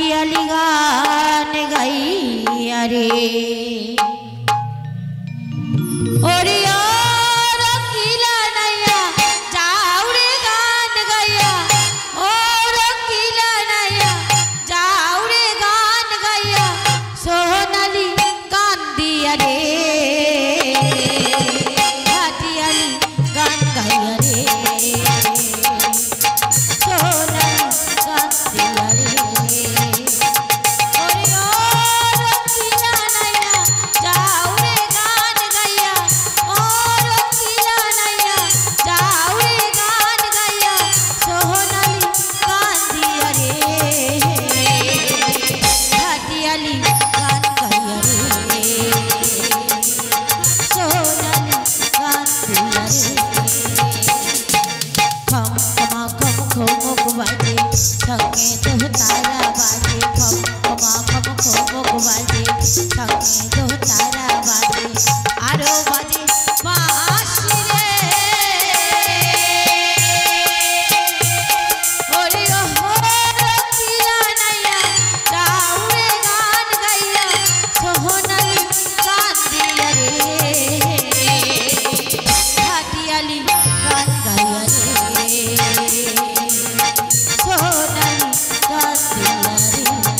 भाटियाली गान गाइया रे और यार किला नैया जाऊ रे गान गाइया और किला नैया जाऊ रे गान गाइया सोनाली गान दिया रे भाटियाली गान गाइया रे सोनाली गान दिया रे और यार किला नैया जाऊ रे गान गाइया और किला नैया जाऊ रे गान गाइया सोनाली गान दिया रे भाटियाली गान गाइया रे सोनाली गान दिया रे खम खमा खम खम बाजे छके तो तारा बाजे खम खमा खम खम बाजे छके तो तारा बाजे आरो बाजे बांसुरी रे ओरे हो किला नैया जाऊ रे गान गाइया सोनाली गान दिया रे भाटियाली गान गाइया रे सोनाली गान दिया रे।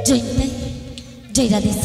जय जय राधे।